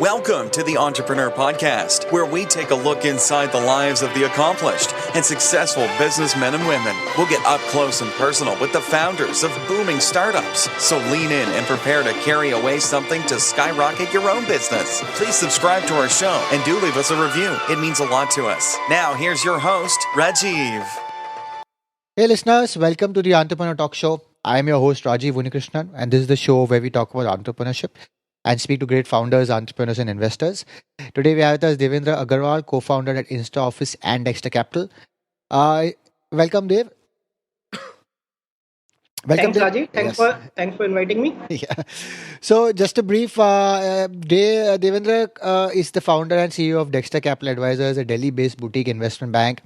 Welcome to the Entrepreneur Podcast, where we take a look inside the lives of the accomplished and successful businessmen and women. We'll get up close and personal with the founders of booming startups. So lean in and prepare to carry away something to skyrocket your own business. Please subscribe to our show and do leave us a review. It means a lot to us. Now, here's your host, Rajiv. Hey listeners, welcome to the Entrepreneur Talk Show. I am your host Rajiv Unikrishnan, and this is the show where we talk about entrepreneurship and speak to great founders, entrepreneurs, and investors. Today we have with us Devendra Agarwal, co-founder at InstaOffice and Dexter Capital. Welcome, Dev. Thanks, Dev. Rajiv. Thanks for inviting me. Yeah. So, just a brief. Devendra is the founder and CEO of Dexter Capital Advisors, a Delhi-based boutique investment bank,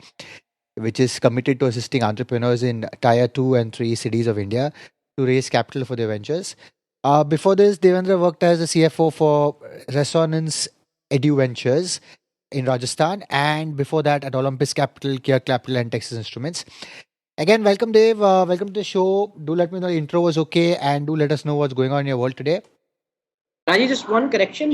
which is committed to assisting entrepreneurs in Tier 2 and 3 cities of India to raise capital for their ventures. Before this, Devendra worked as a CFO for Resonance Edu Ventures in Rajasthan, and before that at Olympus Capital, Care Capital, and Texas Instruments. Again, welcome, Dave. Welcome to the show. Do let me know the intro was okay, and do let us know what's going on in your world today. Rajiv, just one correction.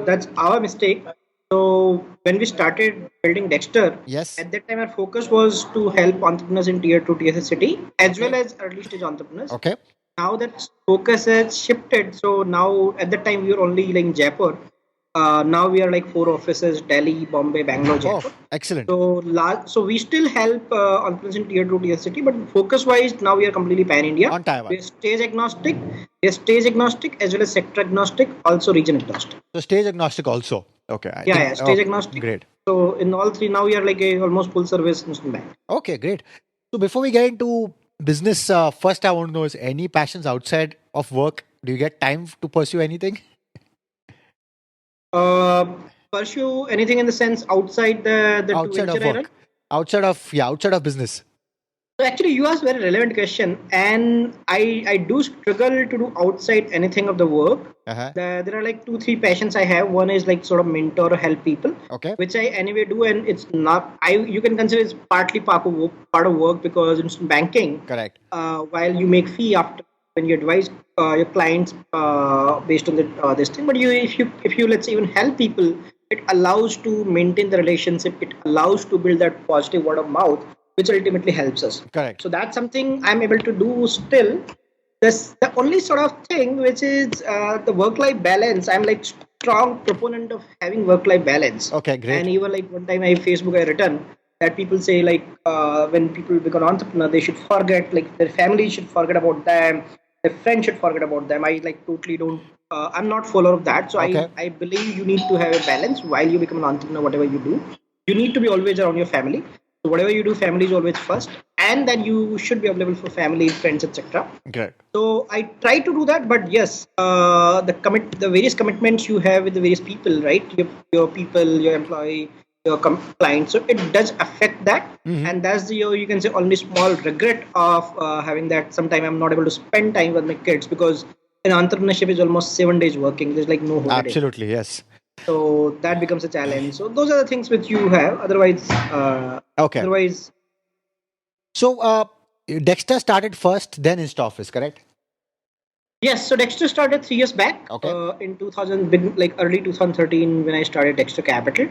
That's our mistake. So when we started building Dexter, Yes. at that time our focus was to help entrepreneurs in Tier 2, Tier 3 city, as well as early stage entrepreneurs. Okay. Now that focus has shifted. So now at that time we were only like in Jaipur. Now we are like 4 offices: Delhi, Bombay, Bangalore, Jaipur. Excellent. So we still help entrepreneurs in Tier 2, Tier city, but focus-wise now we are completely pan-India. On Taiwan. We're stage agnostic, as well as sector agnostic, also region agnostic. So stage agnostic also. Okay. Stage agnostic. Great. So in all three now we are like a almost full service investment bank. Okay, great. So before we get into business, first I want to know, is any passions outside of work? Do you get time to pursue anything? Pursue anything in the sense outside the Outside two of venture I run? work. Outside of business. So actually you asked a very relevant question, and I do struggle to do outside anything of the work. Uh-huh. There are like 2-3 passions I have. One is like sort of mentor or help people, Okay. which I anyway do, and it's not you can consider it's partly part of work because in banking, Correct. while you make fee after when you advise your clients based on this thing, but if you let's say even help people, it allows to maintain the relationship. It allows to build that positive word of mouth, which ultimately helps us. Correct. So that's something I'm able to do still. The only sort of thing which is the work-life balance. I'm like strong proponent of having work-life balance. Okay, great. And even like one time I written that people say like when people become entrepreneur, they should forget, like their family should forget about them, their friends should forget about them. I like totally don't. I'm not follower of that. So Okay. I believe you need to have a balance while you become an entrepreneur. Whatever you do, you need to be always around your family. So whatever you do, family is always first, and then you should be available for family, friends, etc. Great. So I try to do that, but yes, the various commitments you have with the various people, right? Your people, your employee, your client. So it does affect that, and that's the you can say only small regret of having that. Sometimes I'm not able to spend time with my kids because in entrepreneurship is almost 7 days working. There's like no holiday. Absolutely, yes. So that becomes a challenge. So those are the things which you have. Otherwise, Okay. Otherwise, So Dexter started first, then InstaOffice, correct? yes. So Dexter started 3 years back. Okay. In 2000, like early 2013, when I started Dexter Capital,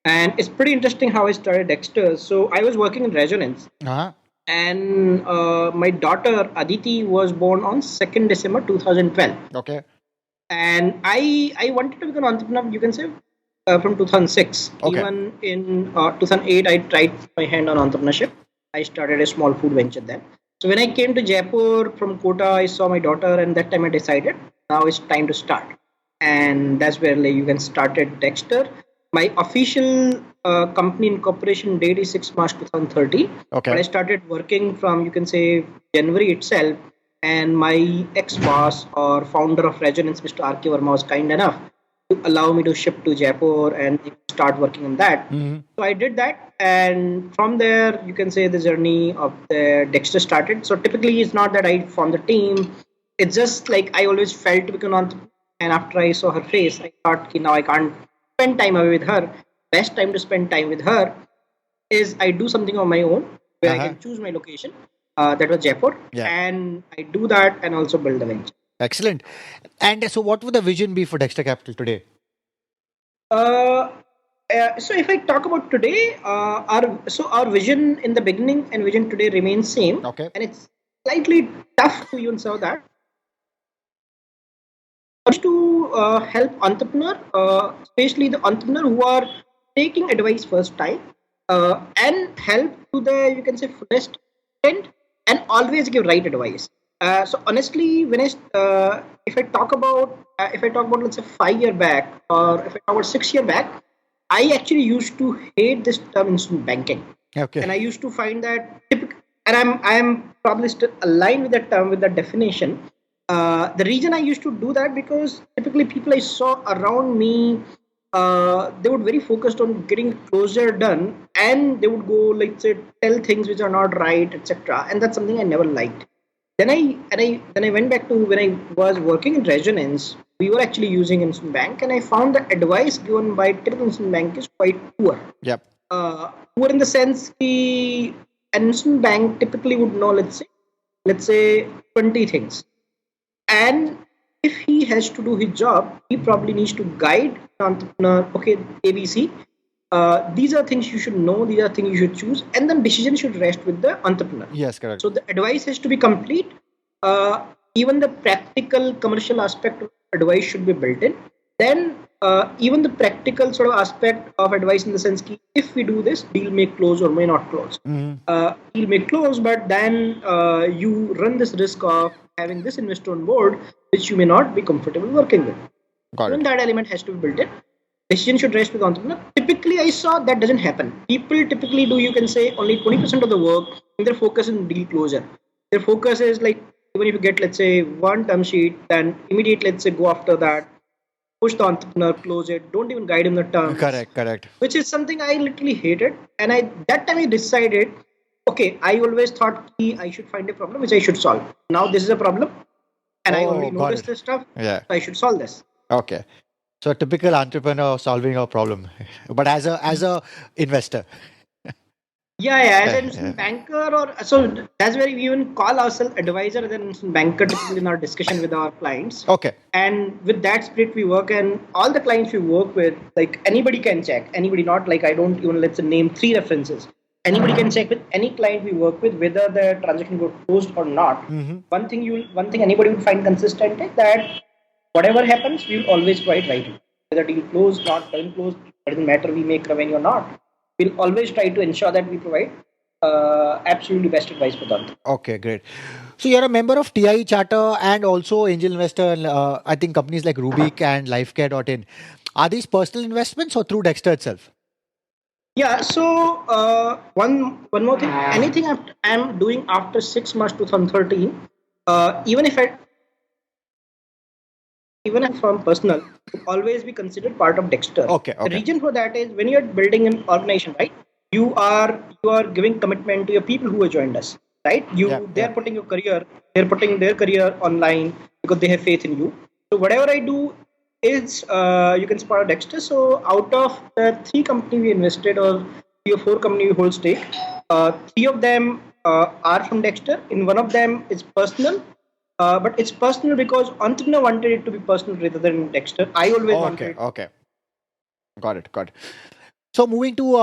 and it's pretty interesting how I started Dexter. So I was working in Resonance, Uh-huh. and my daughter Aditi was born on 2nd December 2012, Okay. and I wanted to become an entrepreneur. You can say from 2006. Okay. Even in 2008, I tried my hand on entrepreneurship. I started a small food venture then. So when I came to Jaipur from Kota, I saw my daughter, and that time I decided now it's time to start. And that's where like, you can start at Dexter. My official company incorporation date is 6 March 2013. Okay. But I started working from, you can say, January itself. And my ex-boss or founder of Resonance, Mr. R.K. Verma, was kind enough to allow me to shift to Jaipur and start working on that. So I did that, and from there you can say the journey of the Dexter started. So typically it's not that I formed the team, it's just like I always felt to become an entrepreneur, and after I saw her face I thought okay, now I can't spend time away with her. Best time to spend time with her is I do something on my own where I can choose my location. That was Jaipur, Yeah. and I do that and also build a venture. Excellent. And so what would the vision be for Dexter Capital today? So if I talk about today, our vision in the beginning and vision today remains same, Okay. and it's slightly tough to even say that. To help entrepreneur, especially the entrepreneur who are taking advice first time, and help to the, you can say, fullest extent, and always give right advice. So honestly, if I talk about let's say 5 year back, or if I talk about 6 year back, I actually used to hate this term instant banking, Okay. and I used to find that typical, and I'm probably still aligned with that term, with that definition. The reason I used to do that, because typically people I saw around me, they would very focused on getting closure done, and they would go, like, say, tell things which are not right, etc. And that's something I never liked. Then I went back to when I was working in Resonance. We were actually using Instant Bank, and I found the advice given by typical Instant Bank is quite poor. Yep. Poor in the sense that an Instant Bank typically would know, let's say 20 things, and if he has to do his job, he probably needs to guide the entrepreneur. Okay, ABC. These are things you should know. These are things you should choose, and then decision should rest with the entrepreneur. Yes, correct. So the advice has to be complete. Even the practical commercial aspect of advice should be built in. Then even the practical sort of aspect of advice, in the sense that if we do this, deal may close or may not close. Deal may close, but then you run this risk of having this investor on board, which you may not be comfortable working with. Got Even it. that element has to be built in. Decision should rest with the entrepreneur. Typically, I saw that doesn't happen. People typically do, you can say, only 20% of the work, and their focus is deal closure. Their focus is like, even if you get, let's say, one term sheet, then immediately, let's say, go after that, push the entrepreneur, close it, don't even guide him the terms. Correct. Which is something I literally hated. And that time I decided, okay, I always thought I should find a problem which I should solve. Now this is a problem, and I already got noticed it. this stuff, Yeah. so I should solve this. Okay. So a typical entrepreneur solving a problem, but as a investor. Yeah, as an Yeah. instant banker, or so that's where we even call ourselves advisor than instant banker typically in our discussion with our clients. Okay. And with that spirit we work, and all the clients we work with, like, anybody can check. Anybody, not like I don't even, let's say, name 3 references. Anybody can check with any client we work with whether the transaction got closed or not. One thing anybody would find consistent is that whatever happens, we will always provide right. Whether deal closed, not doesn't close, it doesn't matter we make revenue or not. We'll always try to ensure that we provide absolutely best advice for them. Okay, great. So you're a member of TIE Charter and also angel investor, I think companies like Rubik and Lifecare.in. Are these personal investments or through Dexter itself? Yeah. So one more thing. Anything I'm doing after 6 March 2013, even if from personal, will always be considered part of Dexter. Okay. The reason for that is, when you're building an organization, right? You are giving commitment to your people who have joined us, right? They're putting your career, they're putting their career online because they have faith in you. So whatever I do is, you can support Dexter. So out of the 3 companies we invested, or 3 or 4 companies we hold stake, 3 of them are from Dexter. In one of them it's personal. But it's personal because entrepreneur wanted it to be personal rather than Dexter. I always wanted it. Okay. Got it. So moving to,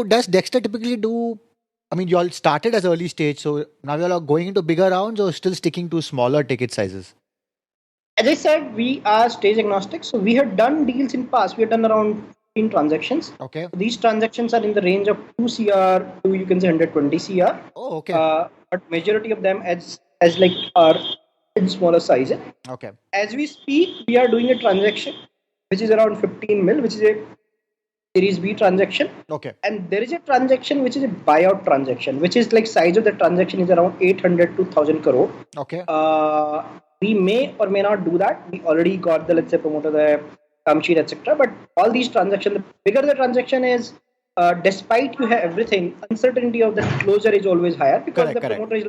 does Dexter typically do, you all started as early stage, so now you all are going into bigger rounds or still sticking to smaller ticket sizes? As I said, we are stage agnostic. So we have done deals in past. We have done around 15 transactions. Okay. These transactions are in the range of 2 CR to, you can say, 120 CR. Oh, okay. But majority of them as like are in smaller sizes. Okay. As we speak, we are doing a transaction which is around 15 mil, which is a Series B transaction. Okay. And there is a transaction which is a buyout transaction, which is like size of the transaction is around 800 to 1000 crore. Okay. We may or may not do that. We already got the, let's say, promoter, the term sheet, etc. But all these transactions, the bigger the transaction is, despite you have everything, uncertainty of the closure is always higher because the promoter is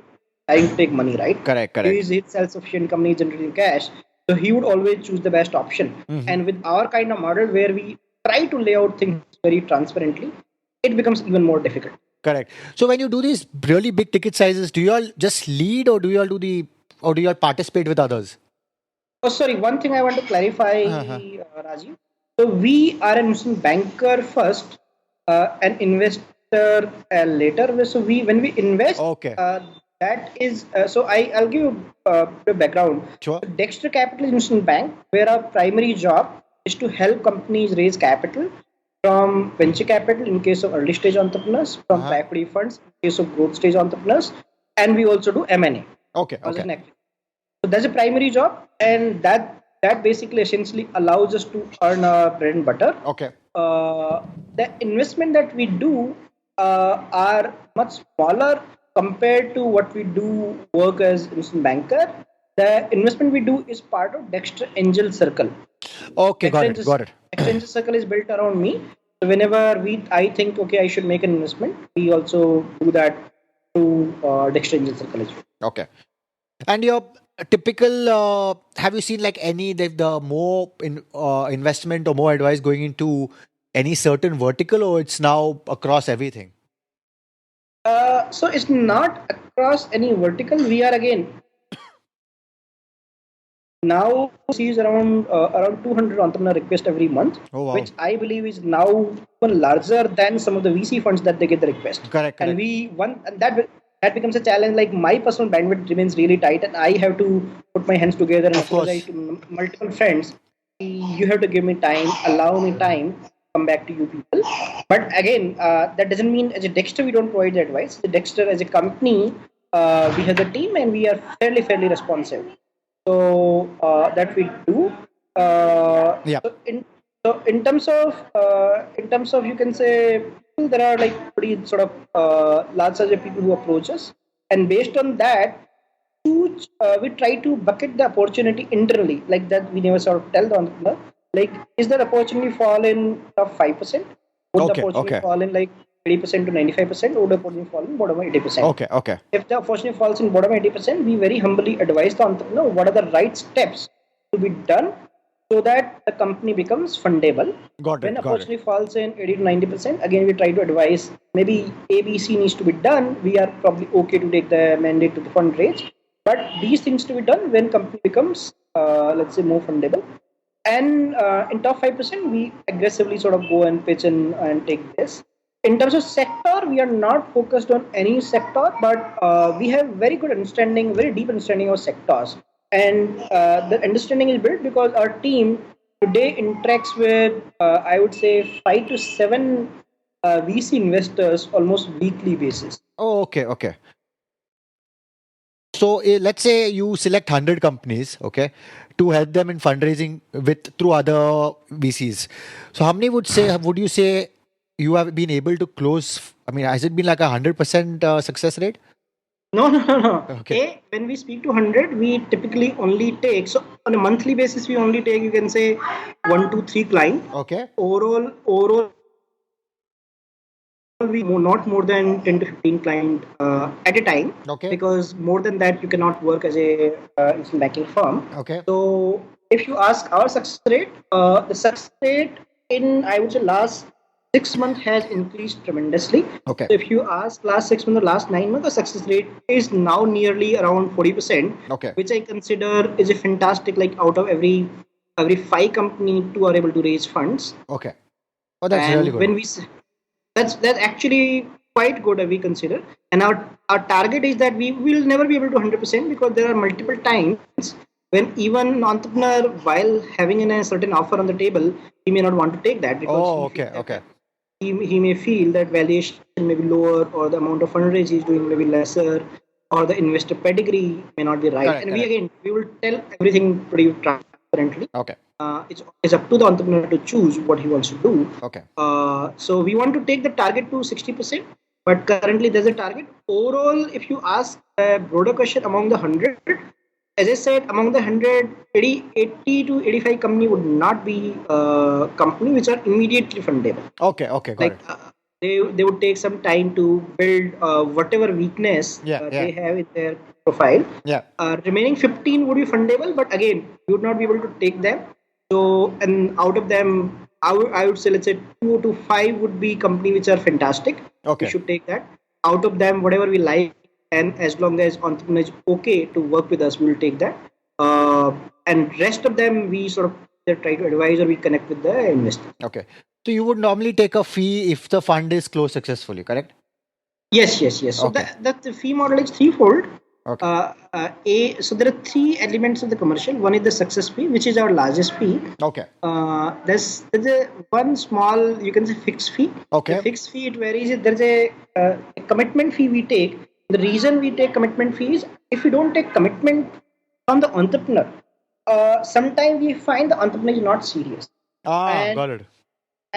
trying to take money, right? Correct. He is a self-sufficient company generating cash, so he would always choose the best option. And with our kind of model where we try to lay out things very transparently, it becomes even more difficult. Correct. So when you do these really big ticket sizes, do you all just lead or do you all do the or do you all participate with others? Oh, sorry. One thing I want to clarify, Rajiv. So we are an investment banker first, an investor later. So when we invest, Okay. that is. I'll give you the background. Sure. So Dexter Capital Investment Bank, where our primary job is to help companies raise capital from venture capital in case of early stage entrepreneurs, from equity funds in case of growth stage entrepreneurs, and we also do M&A. Okay. as an Okay. activity. So that's a primary job, and that basically essentially allows us to earn our bread and butter. Okay. The investment that we do are much smaller compared to what we do work as investment banker. The investment we do is part of Dexter Angel Circle. Okay. Got it. Got it. Dexter Angel Circle is built around me. So whenever I think, okay, I should make an investment, we also do that through Dexter Angel Circle as well. Okay. And your typical, have you seen like any the more investment or more advice going into any certain vertical, or it's now across everything? So it's not across any vertical. We are again now sees around 200 entrepreneur requests every month, Oh, wow. which I believe is now even larger than some of the VC funds that they get the request. Correct. And that becomes a challenge. Like my personal bandwidth remains really tight, and I have to put my hands together and Of course. apologize to multiple friends. You have to give me time, allow me time, come back to you people. But again, that doesn't mean as a Dexter we don't provide the advice. The Dexter as a company, we have the team and we are fairly responsive. So that we do. Yeah. So in terms of you can say there are like pretty sort of large size of people who approach us, and based on that, we try to bucket the opportunity internally, like that we never sort of tell the entrepreneur, like, is that opportunity fall in top 5%? Would Okay, the opportunity okay. fall in like 80% to 95%? Or would the opportunity fall in bottom 80%? Okay. Okay. If the opportunity falls in bottom 80%, we very humbly advise the entrepreneur what are the right steps to be done so that the company becomes fundable. Got When it. Got opportunity it. falls in 80 to 90%, again we try to advise maybe ABC needs to be done. We are probably okay to take the mandate to the fundraise, but these things to be done when company becomes let's say more fundable. And in top 5%, we aggressively sort of go and pitch and take this. In terms of sector, we are not focused on any sector, but we have very good understanding, very deep understanding of sectors. And the understanding is built because our team today interacts with, I would say, 5 to 7 VC investors almost weekly basis. Oh, okay. Okay. So let's say you select 100 companies, okay, to help them in fundraising through other VCs. So how many would you say you have been able to close? I mean, has it been like 100% success rate? No. Okay. When we speak to 100, we typically only take, so on a monthly basis, we only take, you can say, 1 to 3 clients. Okay. Overall, we not more than 10 to 15 clients at a time. Okay. Because more than that, you cannot work as a investment banking firm. Okay. So if you ask our success rate, the success rate in, I would say, last 6 months has increased tremendously. Okay. So if you ask last 6 months or last 9 months, the success rate is now nearly around 40%. Okay. Which I consider is a fantastic, like out of every 5 companies, 2 are able to raise funds. Okay. Oh, that's And really good. when that's actually quite good, we consider. And our target is that we will never be able to 100% because there are multiple times when even an entrepreneur, while having a certain offer on the table, he may not want to take that because he may feel that valuation may be lower, or the amount of fundraise he's doing may be lesser, or the investor pedigree may not be right. Correct, we will tell everything pretty transparently. Okay. It's up to the entrepreneur to choose what he wants to do. Okay. So we want to take the target to 60%, but currently there's a target. Overall, if you ask a broader question among the 100, as I said, among the 100, 80 to 85 company would not be company which are immediately fundable. Okay. Got it. They would take some time to build whatever weakness they have in their profile. Yeah. Remaining 15 would be fundable, but again, you would not be able to take them. So, and out of them, I would say, let's say 2 to 5 would be company which are fantastic. Okay. We should take that. Out of them, whatever we like and as long as entrepreneur is okay to work with us, we will take that. And rest of them, we sort of either try to advise or we connect with the investor. Okay. So you would normally take a fee if the fund is closed successfully, correct? Yes. So Okay. that the fee model is threefold. Okay. So there are three elements of the commercial. One is the success fee, which is our largest fee. Okay. There's a one small, you can say, fixed fee. Okay. The fixed fee, it varies. There's a commitment fee we take. The reason we take commitment fee is if we don't take commitment from the entrepreneur, sometimes we find the entrepreneur is not serious. And Got it.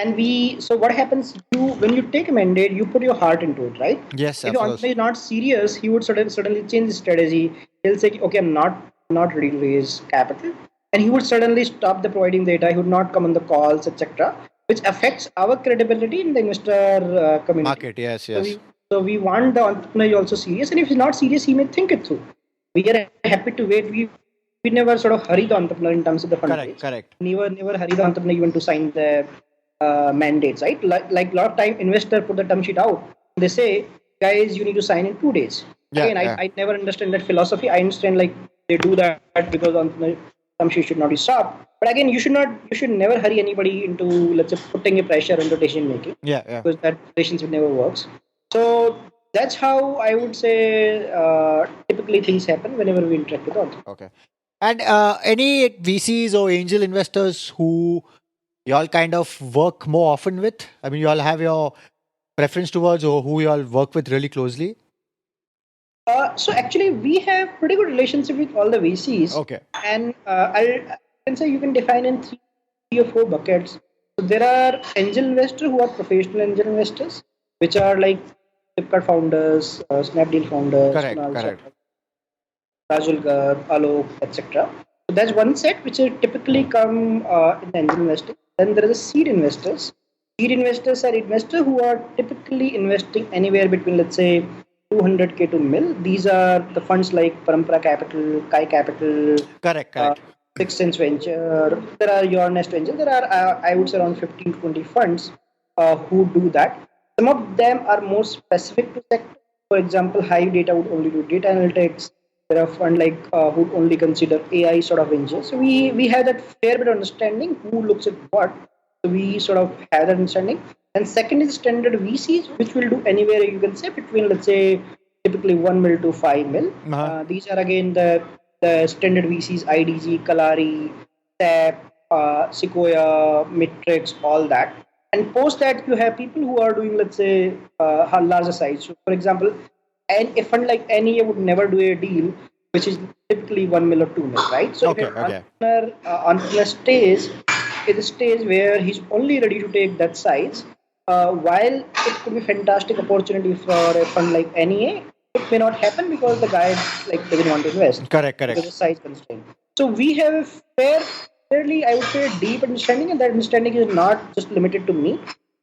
and so what happens, when you take a mandate, you put your heart into it, right? Yes, If of the course. entrepreneur is not serious, he would suddenly change his strategy. He'll say, okay, I'm not ready to raise capital, and he would suddenly stop the providing data. He would not come on the calls, etc., which affects our credibility in the investor community. Market, yes. So we want the entrepreneur also serious, and if he's not serious, he may think it through. We are happy to wait. We never sort of hurry the entrepreneur in terms of the fundraise. Correct. Never hurry the entrepreneur even to sign the mandates, right? Like a lot of time, investor put the term sheet out. They say, guys, you need to sign in 2 days. Again, I never understand that philosophy. I understand like they do that because entrepreneur term sheet should not be stopped. But again, you should never hurry anybody into, let's say, putting a pressure on the decision making. Yeah. Because that relationship never works. So that's how I would say typically things happen whenever we interact with entrepreneurs. Okay. And any VCs or angel investors who y'all kind of work more often with? I mean, y'all have your preference towards or who y'all work with really closely? So actually, we have pretty good relationship with all the VCs. Okay. And I can say you can define in three or four buckets. So there are angel investors who are professional angel investors, which are like Flipkart founders, Snapdeal founders, Correct. Rajul Garg, Alok, etc. So that's one set which will typically come in angel investing. Then there is a seed investors. Seed investors are investors who are typically investing anywhere between, let's say, 200K to mil. These are the funds like Parampara Capital, Kai Capital, Correct. Sixth Sense Venture. There are Your Nest Venture. There are, I would say, around 15 to 20 funds who do that. Some of them are more specific to sector. For example, Hive Data would only do data analytics. There are funds like who would only consider AI sort of ventures. So we have that fair bit of understanding who looks at what. So we sort of have that understanding. And second is standard VCs, which will do anywhere you can say between, let's say, typically 1 mil to 5 mil. These are again the standard VCs, IDG, Kalari, SAP, Sequoia, Matrix, all that. And post that, you have people who are doing, let's say, larger size. So, for example, a fund like NEA would never do a deal which is typically 1 mil or 2 mil, right? So, if an entrepreneur stays in a stage where he's only ready to take that size, while it could be fantastic opportunity for a fund like NEA, it may not happen because the guy doesn't want to invest. Correct. Because of size constraint. So we have a fairly, I would say, deep understanding, and that understanding is not just limited to me.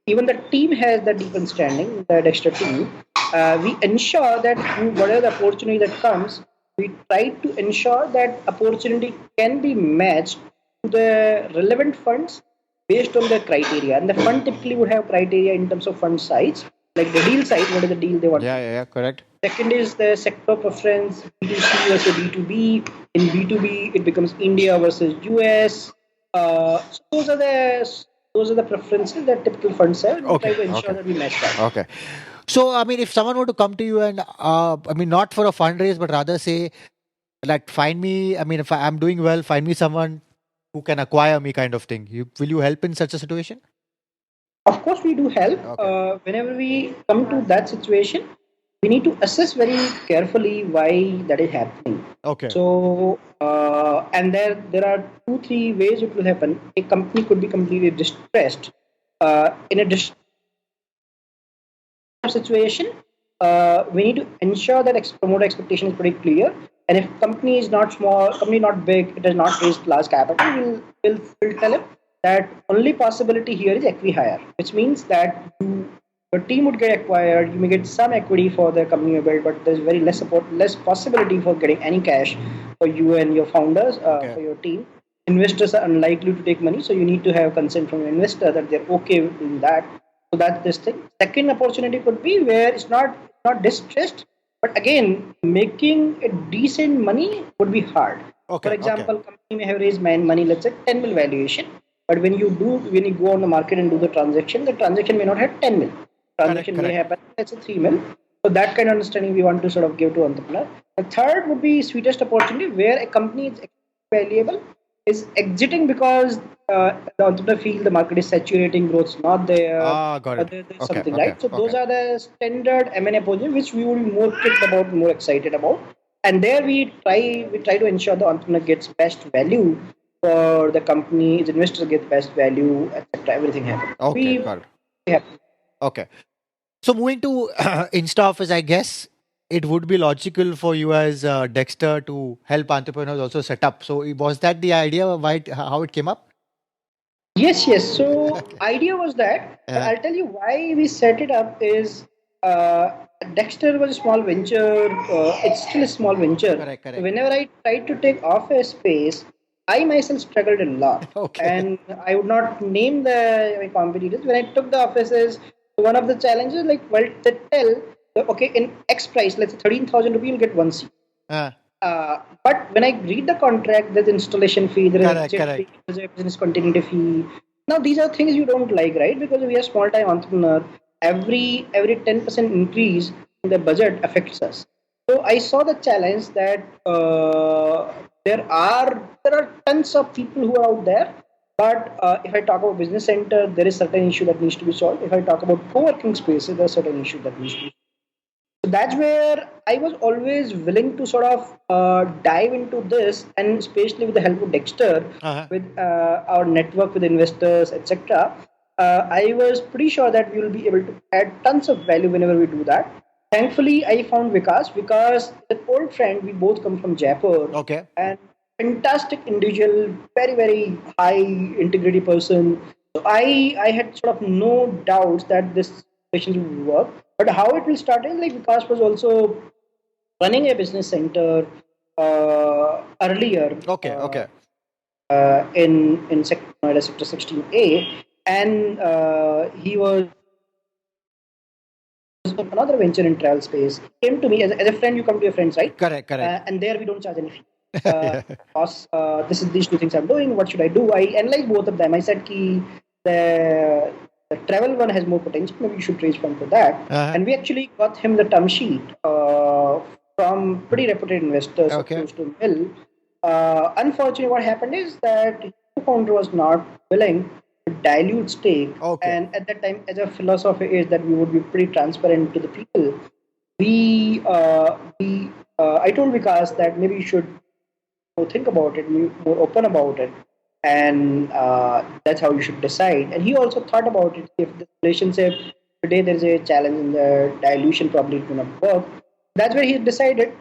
Even the team has that deep understanding, the Dexter team. We ensure that whatever the opportunity that comes, we try to ensure that opportunity can be matched to the relevant funds based on the criteria. And the fund typically would have criteria in terms of fund size, like the deal size, what is the deal they want. Yeah, correct. Second is the sector preference, B2C versus B2B. In B2B, it becomes India versus US. So those are the preferences that typical funds have. We try to ensure that we match that. Okay. So, I mean, if someone were to come to you and, not for a fundraise, but rather say, like, find me, if I'm doing well, find me someone who can acquire me kind of thing. Will you help in such a situation? Of course, we do help. Okay. Whenever we come to that situation, we need to assess very carefully why that is happening. Okay. So, and there are 2-3 ways it will happen. A company could be completely distressed. In a distressed situation, we need to ensure that promoter expectation is pretty clear. And if company is not small, company not big, it has not raised large capital, we'll tell him that only possibility here is equity hire, which means that your team would get acquired. You may get some equity for the company you build, but there's very less possibility for getting any cash for you and your founders, for your team. Investors are unlikely to take money, so you need to have consent from your investor that they're okay with doing that. So that's this thing. Second opportunity could be where it's not distressed, But again, making a decent money would be hard. For Okay. example, company may have raised money, let's say 10 mil valuation, but when you go on the market and do the transaction may not have 10 mil. Transaction may happen, let's say 3 mil. So that kind of understanding we want to sort of give to entrepreneur. The third would be sweetest opportunity where a company is valuable is exiting because the entrepreneur feel the market is saturating, growth's not there, Got or it. there's Okay. something, right? So those are the standard M&A positions which we would be more kicked about, more excited about. And there we try to ensure the entrepreneur gets best value for the company, the investors get best value, etc. Everything happens. Okay. Got it. Okay. So moving to InstaOffice, I guess it would be logical for you as Dexter to help entrepreneurs also set up. So was that the idea? How it came up? Yes. So idea was that, but I'll tell you why we set it up is uh, Dexter was a small venture. It's still a small venture. Correct. So whenever I tried to take office space, I myself struggled a lot. Okay. And I would not name my competitors. When I took the offices, one of the challenges, they tell, okay, in X price, let's say 13,000 rupees, you'll get one seat. But when I read the contract, there's installation fee, there is a exit fee, there's a business continuity fee. Now these are things you don't like, right? Because we are small time entrepreneur. Every 10% increase in the budget affects us. So I saw the challenge that there are tons of people who are out there. But if I talk about business center, there is certain issue that needs to be solved. If I talk about co-working spaces, there are certain issue that needs to be solved. So that's where I was always willing to sort of dive into this, and especially with the help of Dexter, with our network with investors, etc. I was pretty sure that we will be able to add tons of value whenever we do that. Thankfully, I found Vikas. Vikas, an old friend. We both come from Jaipur. Okay. And fantastic individual, very very high integrity person. So I had sort of no doubts that this relationship will work. But how it will start is like Vikas was also running a business center earlier. In sector 16A, and he was another venture in travel space. He came to me as a friend. You come to your friends, right? Correct. And there we don't charge any fee. Boss, these two things I'm doing. What should I do? I analyzed both of them. I said, the travel one has more potential. Maybe you should raise fund for that. And we actually got him the term sheet from pretty reputed investors, close to Mill. Unfortunately, what happened is that the co-founder was not willing to dilute stake. And at that time, as a philosophy is that we would be pretty transparent to the people. I told Vikas that maybe you should think about it, be more open about it, and that's how you should decide. And he also thought about it. If the relationship today there is a challenge in the dilution, probably it will not work. That's where he decided.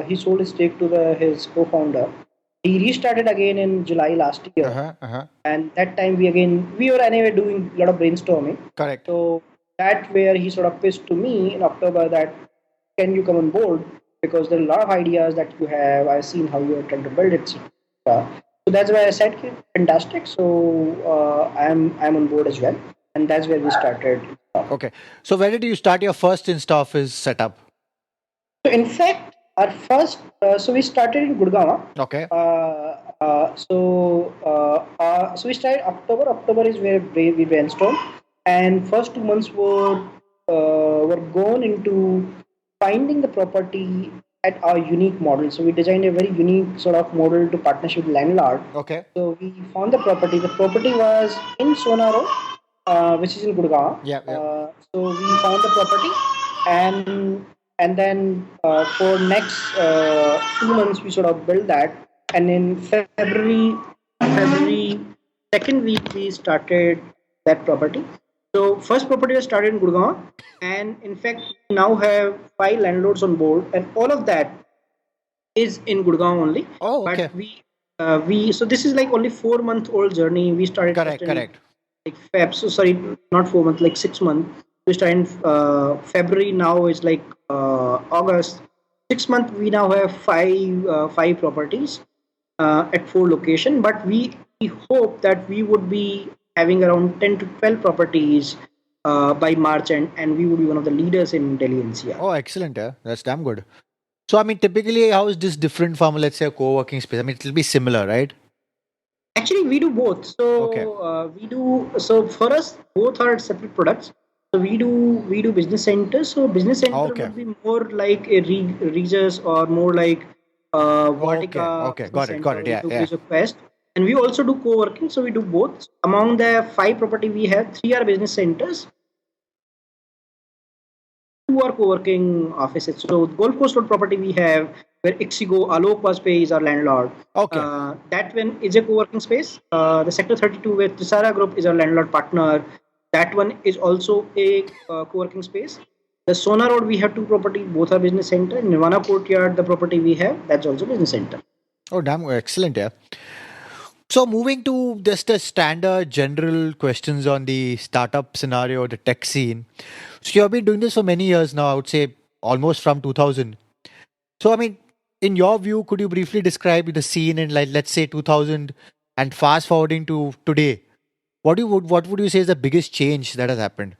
He sold his stake to his co-founder. He restarted again in July last year, and that time we were anyway doing a lot of brainstorming. Correct. So that's where he sort of pitched to me in October that can you come on board, because there are a lot of ideas that you have. I've seen how you are trying to build it. So that's why I said fantastic. So I'm on board as well, and that's where we started. Okay. So where did you start your first InstaOffice setup? So in fact, our first, so we started in Gurgaon. Okay. So we started October. October is where we brainstormed, and first 2 months were gone into finding the property at our unique model. So we designed a very unique sort of model to partnership with landlord. Okay. So we found the property. The property was in Sonaro, which is in Gurgaon. So we found the property, and then for next 2 months we sort of built that, and in February second week we started that property. So first property was started in Gurgaon, and in fact we now have 5 landlords on board, and all of that is in Gurgaon only. Okay. But so this is like only 4-month-old journey. We started correct. Like Feb. So sorry, not 4 months, like 6 months. We started in February. Now it's like August. 6 months. We now have five properties at 4 locations. But we hope that we would be having around 10 to 12 properties by March end, and we would be one of the leaders in Delhi NCR. Oh, excellent. Yeah, that's damn good. So, I mean, typically, how is this different from, let's say, a co-working space? I mean, it'll be similar, right? Actually, we do both. So Okay. we do. So for us, both are separate products. So we do business centers. So business center Okay. would be more like a Regis or more like Okay. Vatica Okay. business Got it. Got center it. Yeah. into Yeah. Bridge of Quest. And we also do co-working. So we do both. Among the 5 property we have, 3 are business centers. 2 are co-working offices. So Gold Coast Road property we have where Ixigo Alok Vajpayee is our landlord. Okay. That one is a co-working space. The Sector 32 where Tisara Group is our landlord partner. That one is also a co-working space. The Sona Road we have 2 property, both are business center. Nirvana Courtyard, the property we have, that's also business center. Oh, damn. Excellent. Yeah. So, moving to just a standard general questions on the startup scenario, the tech scene. So, you have been doing this for many years now, I would say almost from 2000. So, I mean, in your view, could you briefly describe the scene in, like, let's say 2000 and fast forwarding to today? What would you say is the biggest change that has happened?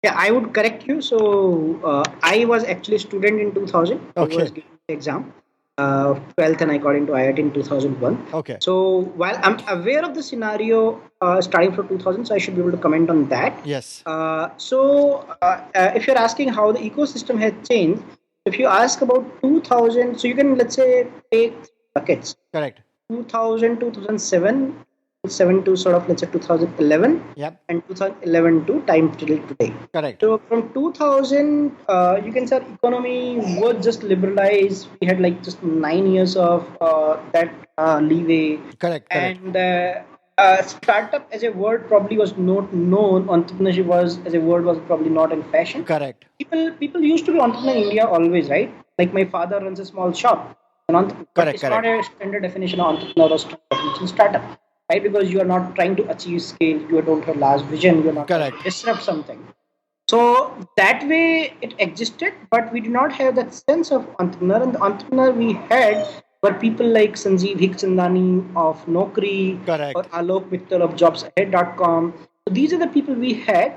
Yeah, I would correct you. So I was actually a student in 2000. I Okay. was giving the exam, 12th, and I got into IIT in 2001. Okay. So while I'm aware of the scenario starting from 2000, so I should be able to comment on that. Yes. If you're asking how the ecosystem has changed, if you ask about 2000, so you can, let's say, take buckets. Correct. 2000, 2007, 7 to sort of, let's say, 2011, Yep. and 2011 to time till today. Correct. So from 2000, you can say our economy was just liberalized. We had like just 9 years of that leeway. Correct. And startup as a word probably was not known. Entrepreneurship was as a word was probably not in fashion. Correct. People used to be entrepreneur in India always, right? Like my father runs a small shop. But it's not a standard definition of entrepreneur or standard definition of startup, right? Because you are not trying to achieve scale, you don't have large vision, you're not trying to disrupt something. So that way it existed, but we do not have that sense of entrepreneur. And the entrepreneur we had were people like Sanjeev Hikchandani of Naukri, or Alok Mittal of JobsAhead.com. So these are the people we had,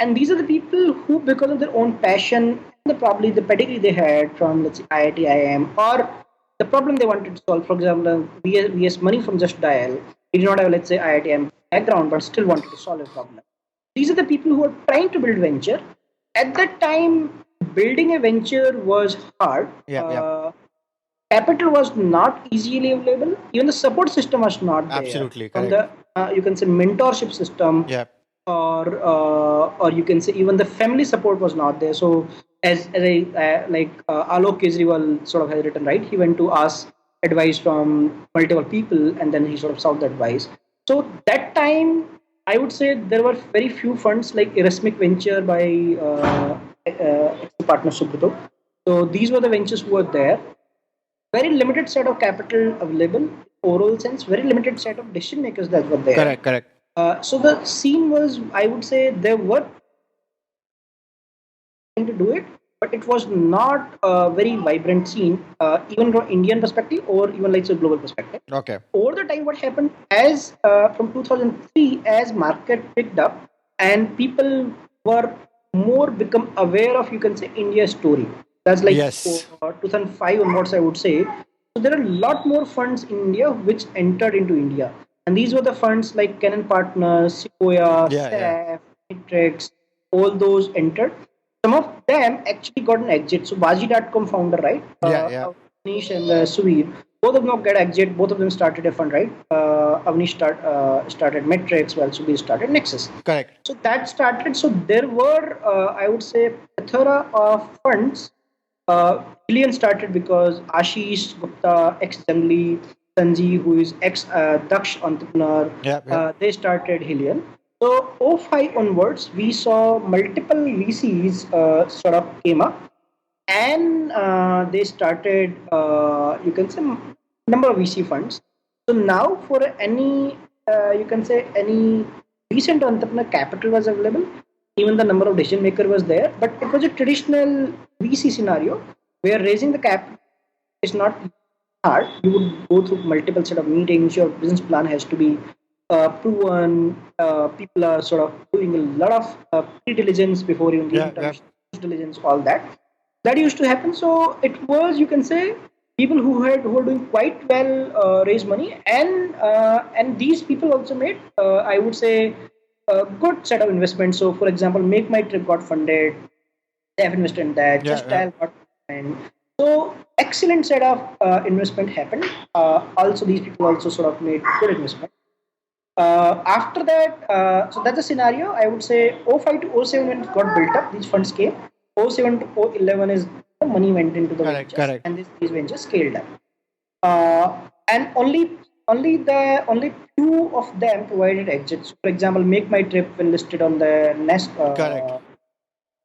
and these are the people who, because of their own passion and probably the pedigree they had from, let's say, IIT, IIM, or the problem they wanted to solve. For example, VS Money from Just Dial. We did not have, let's say, IITM background, but still wanted to solve a problem. These are the people who are trying to build venture. At that time, building a venture was hard. Capital was not easily available. Even the support system was not there. Absolutely. From the you can say mentorship system, or you can say even the family support was not there. So as Alok Kejriwal sort of has written, right? He went to ask advice from multiple people, and then he sort of sought the advice. So that time, I would say there were very few funds like Erasmic Venture by partner Subrito. So these were the ventures who were there. Very limited set of capital available, overall sense. Very limited set of decision makers that were there. Correct. So the scene was, I would say, there were to do it, but it was not a very vibrant scene, even from Indian perspective or even like a global perspective. Okay. Over the time, what happened as from 2003, as market picked up and people were more become aware of, you can say, India's story. That's like 2005 onwards, I would say. So there are a lot more funds in India which entered into India. And these were the funds like Canon Partners, Sequoia, SAF, Matrix, all those entered. Some of them actually got an exit. So Baji.com founder, right? Avnish and Suvir, both of them got exit. Both of them started a fund, right? Avnish started Matrix, while Suvir started Nexus. Correct. So that started. So there were, I would say, a plethora of funds. Hillian started because Ashish Gupta, ex-Jangli, Sanjeev, who is ex-Daksh entrepreneur, they started Hillian. So 05 onwards, we saw multiple VCs sort of came up, and they started, you can say, number of VC funds. So now for any, you can say, any recent entrepreneur, capital was available. Even the number of decision maker was there, but it was a traditional VC scenario where raising the capital is not hard. You would go through multiple set of meetings. Your business plan has to be proven. People are sort of doing a lot of pre-diligence before even doing traditional diligence, all that. That used to happen. So it was, you can say, people who were doing quite well raise money, and these people also made, I would say, a good set of investments. So, for example, Make My Trip got funded. They have invested in that. Just Dial got funded. So excellent set of investment happened. Also, these people also sort of made good investment. After that, so that's the scenario. I would say 05 to 07 when it got built up, these funds came. 07 to 011 is the money went into the ventures, and these ventures scaled up. And only few of them provided exits. For example, Make My Trip, when listed on the Nasdaq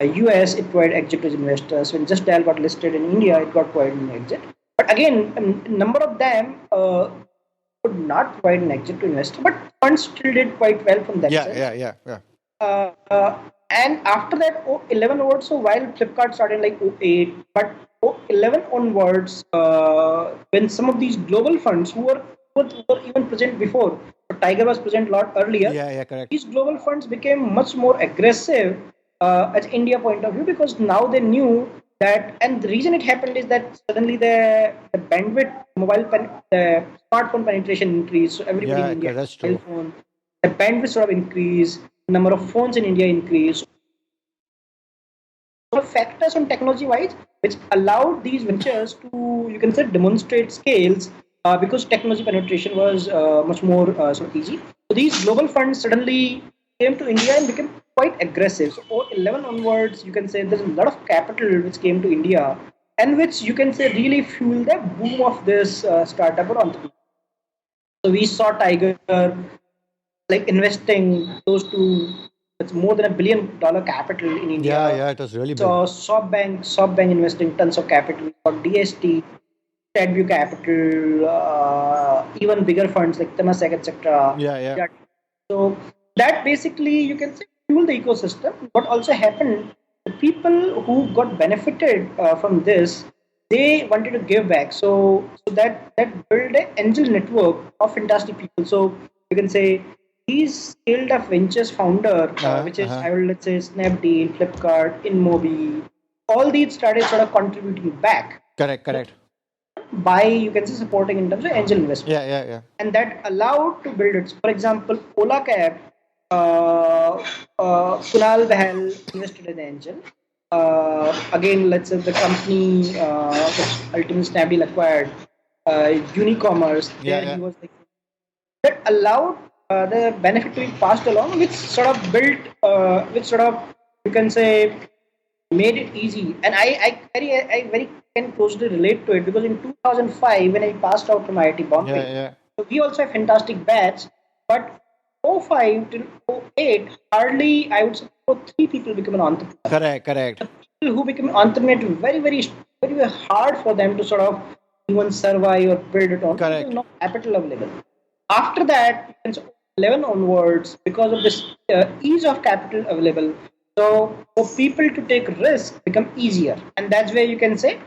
US, it provided exit to investors. When Just Dial got listed in India, it got provided an exit. But again, a number of them could not provide an exit to investor, but funds still did quite well from that side. And after that, 11 onwards, so while Flipkart started like 08, but 11 onwards, when some of these global funds who were even present before, but Tiger was present a lot earlier, these global funds became much more aggressive at India point of view, because now they knew that, and the reason it happened is that suddenly the bandwidth, the smartphone penetration increased. So everybody in India has a mobile phone. The bandwidth sort of increased. Number of phones in India increased. So factors on technology wise, which allowed these ventures to, you can say, demonstrate scales, because technology penetration was much more sort of easy. So these global funds suddenly came to India and became quite aggressive. So 11 onwards, you can say there's a lot of capital which came to India, and which you can say really fueled the boom of this startup or entrepreneur. So we saw Tiger like investing close to, it's more than $1 billion capital in India. It was really big. So SoftBank investing tons of capital. For DST, TradView Capital, even bigger funds like Temasek, etc. So that basically, you can say, fuel the ecosystem. What also happened, the people who got benefited from this, they wanted to give back. So that built an angel network of fantastic people. So you can say these scaled up ventures founder, which is, I will, let's say, Snapdeal, Flipkart, InMobi, all these started sort of contributing back. Correct. By, you can say, supporting in terms of angel investment. And that allowed to build it. For example, Ola Cab, Kunal Bahal invested in angel. Again, let's say the company which ultimately Snapdeal acquired, Unicommerce, he was like, that allowed the benefit to be passed along, which sort of built, you can say, made it easy. And I very can closely relate to it, because in 2005, when I passed out from IIT Bombay, so we also have fantastic batch, but 05 till 08, hardly, I would say, 3 people become an entrepreneur. Correct. The people who become an entrepreneur, very hard for them to sort of even survive or build it on. There is no capital available. After that, 11 onwards, because of this ease of capital available, so for people to take risk become easier, and that's where you can say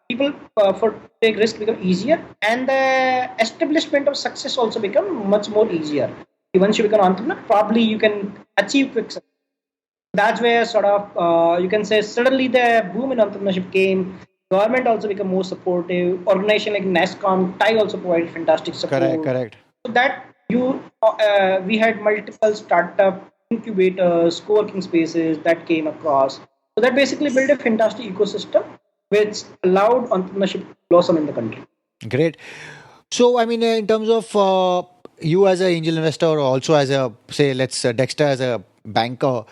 people for take risk become easier, and the establishment of success also become much more easier. Once you become an entrepreneur, probably you can achieve quick success. That's where sort of you can say suddenly the boom in entrepreneurship came. Government also become more supportive. Organization like NASSCOM, TIE also provided fantastic support. Correct. So that we had multiple startup incubators, co-working spaces that came across. So that basically built a fantastic ecosystem which allowed entrepreneurship to blossom in the country. Great. So, I mean, in terms of you as an angel investor, or also as a, say, Dexter as a banker,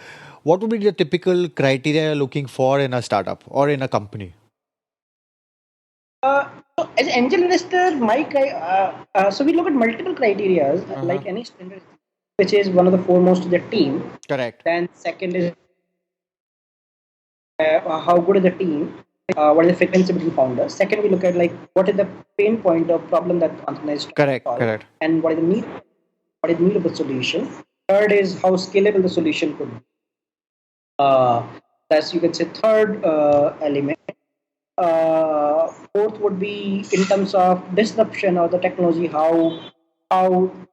what would be the typical criteria you're looking for in a startup or in a company? So as an angel investor, so we look at multiple criteria, like any standard, which is one of the foremost of the team. Correct. Then second is how good is the team, what is the frequency between founders. Second, we look at like what is the pain point or problem that entrepreneurs correct, and what is the need of the solution. Third is how scalable the solution could be. That's, you can say, third element. Fourth would be in terms of disruption of the technology, how how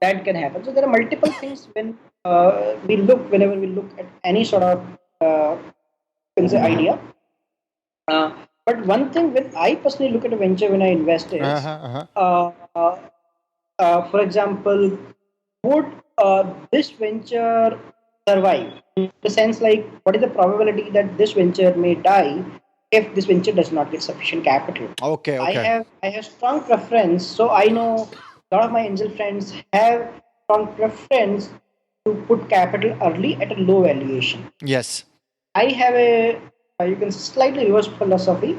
that can happen. So there are multiple things when whenever we look at any sort of idea. Uh, but one thing when I personally look at a venture when I invest is, uh, uh, for example, would this venture survive? In the sense, like, what is the probability that this venture may die if this venture does not get sufficient capital? Okay. I have strong preference. So I know a lot of my angel friends have strong preference to put capital early at a low valuation. Yes. I have a you can say slightly reverse philosophy.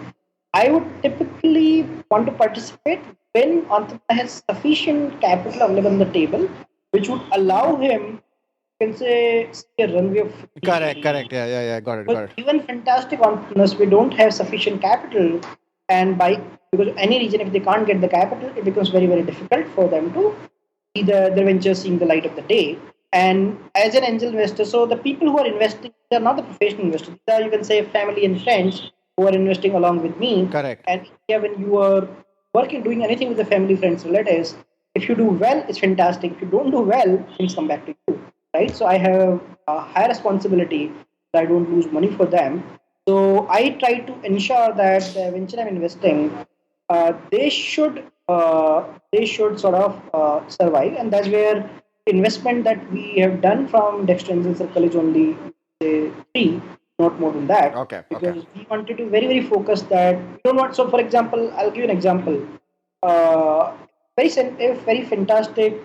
I would typically want to participate when entrepreneur has sufficient capital available on the table, which would allow him, you can say, a runway of Correct. Yeah. Got but it. even fantastic entrepreneurs, we don't have sufficient capital, and by because any region, if they can't get the capital, it becomes very difficult for them to see their venture seeing the light of the day. And as an angel investor, so the people who are investing, they are not the professional investors. These are, you can say, family and friends who are investing along with me. Correct. And yeah, when you are working, doing anything with the family, friends, relatives, if you do well, it's fantastic. If you don't do well, things come back to you, right? So I have a high responsibility that I don't lose money for them. So I try to ensure that the venture I'm investing, they should sort of survive, and that's where investment that we have done from Dexter Angel Circle is only say, three, not more than that. Okay. Because we wanted to very focus that we don't want. So, for example, I'll give you an example. Uh, very fantastic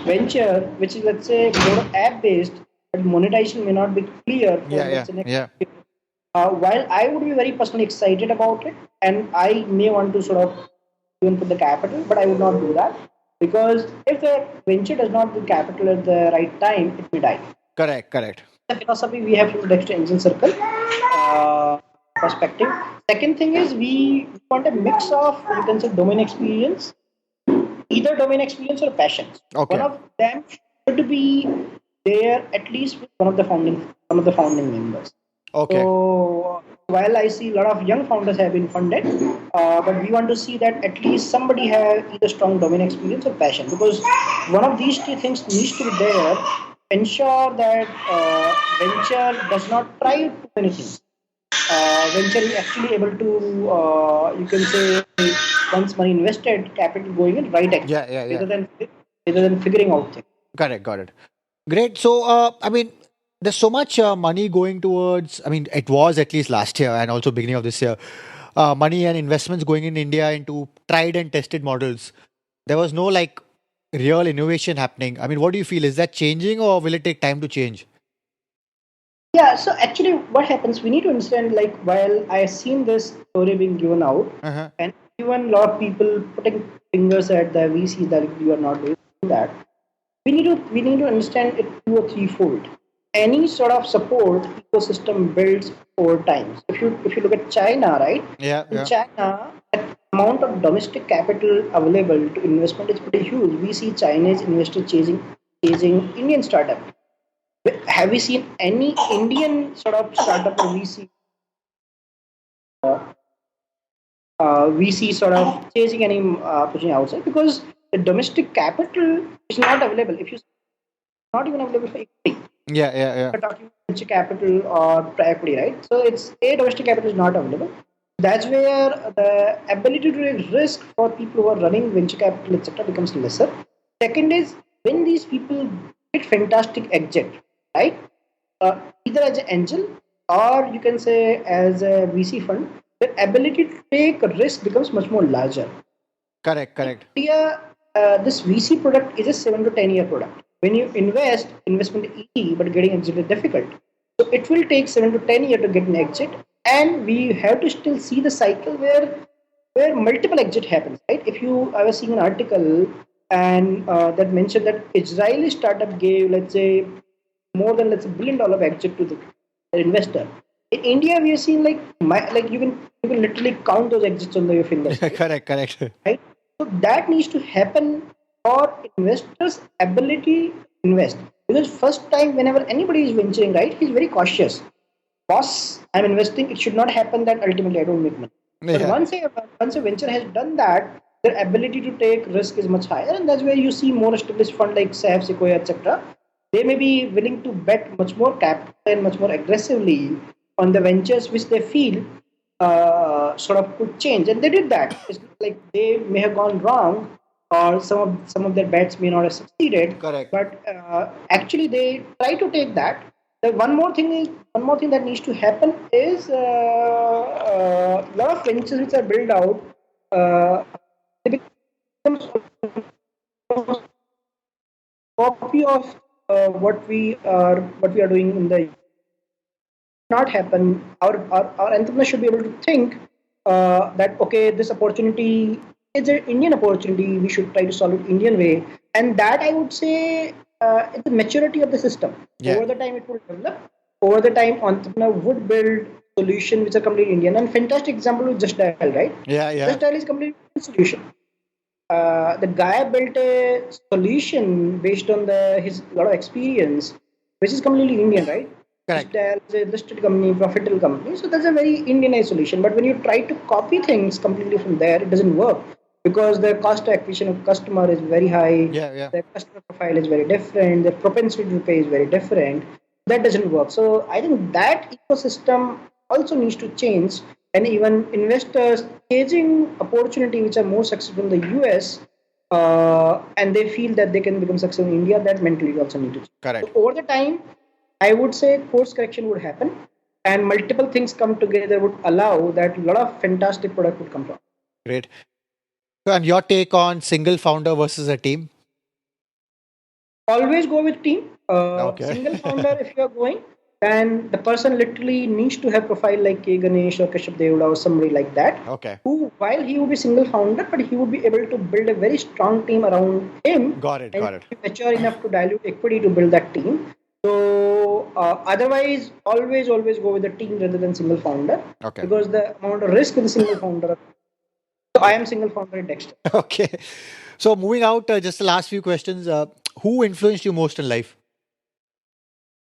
venture, which is, let's say, more app based, but monetization may not be clear for let's say next year. While I would be very personally excited about it, and I may want to sort of even put the capital, but I would not do that because if the venture does not put capital at the right time, it may die. Correct. The philosophy we have from the Dexter Engine Circle perspective. Second thing is we want a mix of, you can say, domain experience, either domain experience or passion. Okay. One of them should be there at least with one of the founding members. Okay. So while I see a lot of young founders have been funded, but we want to see that at least somebody have either strong domain experience or passion, because one of these two things needs to be there. Ensure that venture does not try too many things. Venture is actually able to, you can say, once money invested, capital going in right action, rather than figuring out things. Correct. Got it. Great. So, I mean, there's so much money going towards, I mean, it was at least last year and also beginning of this year, money and investments going in India into tried and tested models. There was no like real innovation happening. I mean, what do you feel? Is that changing or will it take time to change? Yeah, so actually, what happens, we need to understand, like, while I have seen this story being given out, and even a lot of people putting fingers at the VC that you are not doing that, we need to understand it two or threefold. Any sort of support ecosystem builds over time. So if you look at China, right? In China, the amount of domestic capital available to investment is pretty huge. We see Chinese investors chasing Indian startup. Have we seen any Indian sort of startup or VC sort of chasing any pushing outside? Because the domestic capital is not available. If you not even available for equity, we're talking venture capital or private equity, right? So it's a domestic capital is not available. That's where the ability to take risk for people who are running venture capital, etc., becomes lesser. Second is when these people get fantastic exit, right? Either as an angel or you can say as a VC fund, the ability to take risk becomes much more larger. Correct. India, this VC product is a 7 to 10 year product. When you investment is easy, but getting exit is difficult. So it will take 7 to 10 years to get an exit, and we have to still see the cycle where multiple exit happens, right? I was seeing an article and that mentioned that Israeli startup gave, let's say, more than let's say $1 billion exit to the investor. In India, we have seen like you can literally count those exits on your fingers. Correct. Right? So that needs to happen for investors' ability to invest. Because first time, whenever anybody is venturing, right, he's very cautious. Boss, I'm investing. It should not happen that ultimately I don't make money. But once a venture has done that, their ability to take risk is much higher, and that's where you see more established fund like SAF, Sequoia, etc. They may be willing to bet much more capital and much more aggressively on the ventures which they feel sort of could change, and they did that. It's like they may have gone wrong, or some of their bets may not have succeeded. Correct. But actually, they try to take that. The one more thing that needs to happen is a lot of ventures which are built out. They become copy of what we are doing in the not happen. Our entrepreneurs should be able to think that okay, this opportunity is an Indian opportunity. We should try to solve it Indian way, and that I would say is the maturity of the system. Yeah. Over the time, it will develop. Over the time, entrepreneur would build solutions which are completely Indian. And fantastic example is Just Dial, right? Yeah, yeah. Just Dial is completely Indian solution. The guy built a solution based on his lot of experience, which is completely Indian, right? Correct. Dial is a listed company, profitable company, so that's a very Indianized solution. But when you try to copy things completely from there, it doesn't work because the cost of acquisition of customer is very high. Yeah, yeah. The customer profile is very different. The propensity to pay is very different. That doesn't work. So I think that ecosystem also needs to change, and even investors chasing opportunity which are more successful in the US, and they feel that they can become successful in India, that mentality also need to change. Correct. So over the time, I would say course correction would happen, and multiple things come together would allow that a lot of fantastic product would come from. Great. So, and your take on single founder versus a team? Always go with team. Okay. Single founder, if you are going, then the person literally needs to have profile like K. Ganesh or Kashyap Devda or somebody like that. Okay. Who, while he would be single founder, but he would be able to build a very strong team around him. Got it. And be mature enough to dilute equity to build that team. So otherwise, always go with the team rather than single founder. Okay. Because the amount of risk with the single founder. So I am single founder at Dexter. Okay. So moving out, just the last few questions. Who influenced you most in life?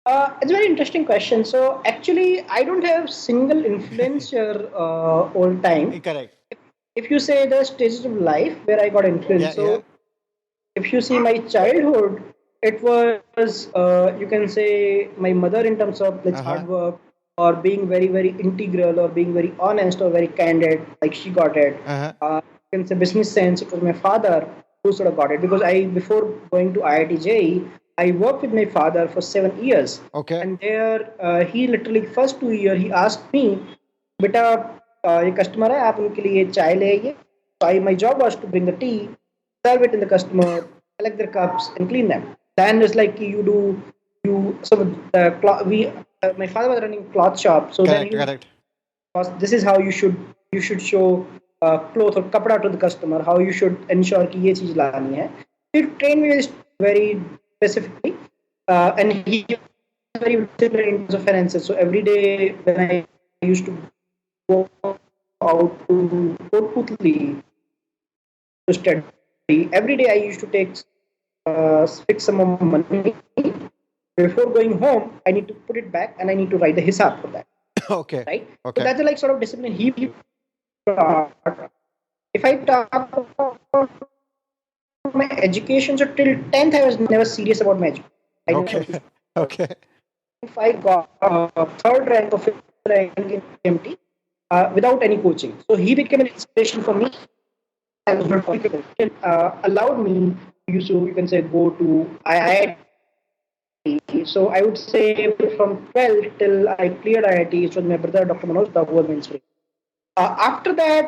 It's a very interesting question. So actually, I don't have single influencer all time. Correct. If you say the stages of life where I got influenced, if you see my childhood, it was you can say my mother in terms of hard work or being very very integral or being very honest or very candid, like she got it. You can say business sense. It was my father who sort of got it because before going to IIT JEE, I worked with my father for 7 years. Okay. And there he literally first 2 years he asked me, "Beta, ये customer है, आप उनके लिए चाय ले आइए." So my job was to bring the tea, serve it in the customer, collect their cups, and clean them. Then it's like my father was running a cloth shop, so correct. This is how you should show cloth or kapda to the customer, how you should ensure कि ये चीज लानी है. He trained me very specifically, and he was very disciplined in terms of finances. So every day when I used to go out to Putli to study, every day I used to take fix some of money. Before going home, I need to put it back and I need to write the hisab for that. Okay. Right? Okay. So that's the sort of discipline he if I talk about my education, so till 10th I was never serious about my education. Okay. If I got third rank or fifth rank in MT without any coaching. So he became an inspiration for me and allowed me you can say go to IIT. So I would say from 12 till I cleared IIT, it was my brother Dr. Manoj who was my inspiration. After that,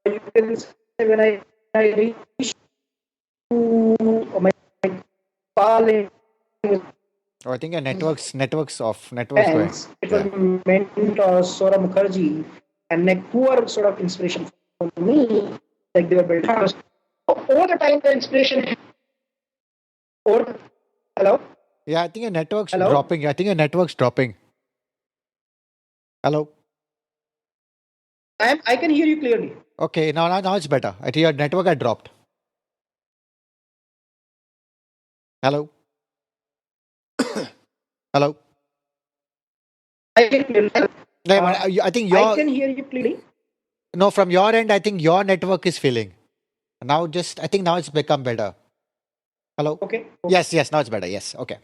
you can say when I reached to my college. I think a networks off. It was mentor Sora Mukherjee and who are sort of inspiration for me, like they were built. Over the time, the inspiration. Hello? Yeah, I think your network's dropping. Hello? I can hear you clearly. Okay, now it's better. I think your network had dropped. Hello? Hello? I can hear you. I think I can hear you clearly. No, from your end, I think your network is failing. I think now it's become better. Hello? Okay. Yes, yes, now it's better. Yes, okay.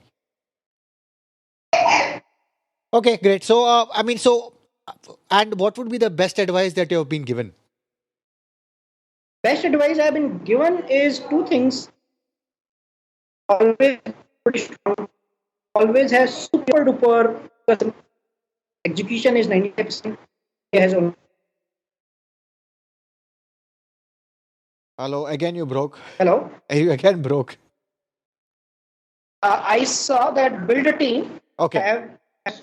Okay, great. So, and what would be the best advice that you have been given? Best advice I've been given is two things. Always pretty strong, always has super duper because execution is 95%. Has only Hello, again you broke. hello. You again broke. I saw that build a team Okay, have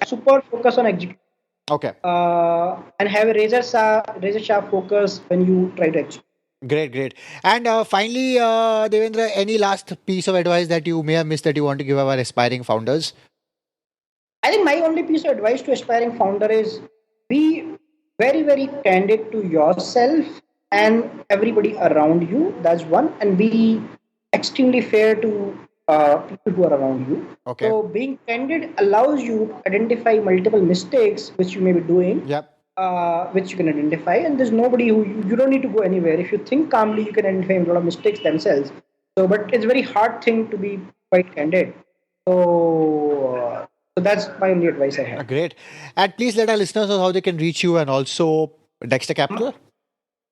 a super focus on execution okay. and have a razor sharp focus when you try to execute. Great, great. And finally, Devendra, any last piece of advice that you may have missed that you want to give our aspiring founders? I think my only piece of advice to aspiring founder is be very, very candid to yourself and everybody around you. That's one. And be extremely fair to people who are around you. Okay. So being candid allows you to identify multiple mistakes which you may be doing, Yep. which you can identify. And there's nobody who you don't need to go anywhere. If you think calmly, you can identify a lot of mistakes themselves. So, but it's a very hard thing to be quite candid. So that's my only advice I have. Great. And please let our listeners know how they can reach you and also Dexter Capital.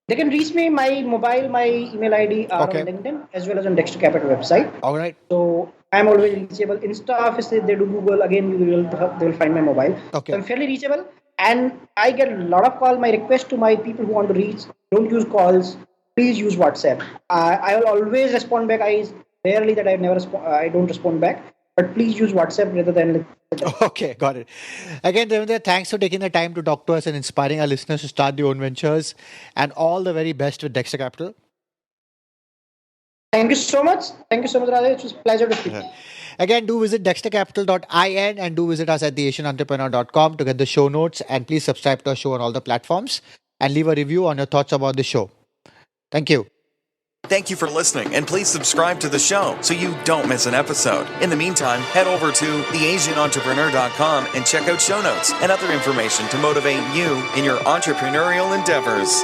They can reach me, my mobile, my email ID are Okay. on LinkedIn as well as on Dexter Capital website. All right. So I'm always reachable. InstaOffice, they do Google again. They will find my mobile. Okay. So I'm fairly reachable, and I get a lot of call. My request to my people who want to reach: don't use calls. Please use WhatsApp. I will always respond back. I rarely that I don't respond back, but please use WhatsApp rather than. Okay, got it. Again, Devendra, thanks for taking the time to talk to us and inspiring our listeners to start their own ventures. And all the very best with Dexter Capital. Thank you so much. Thank you so much, Radha. It was a pleasure to speak. Again, do visit dextercapital.in and do visit us at theasianentrepreneur.com to get the show notes. And please subscribe to our show on all the platforms and leave a review on your thoughts about the show. Thank you. Thank you for listening, and please subscribe to the show so you don't miss an episode. In the meantime, head over to theasianentrepreneur.com and check out show notes and other information to motivate you in your entrepreneurial endeavors.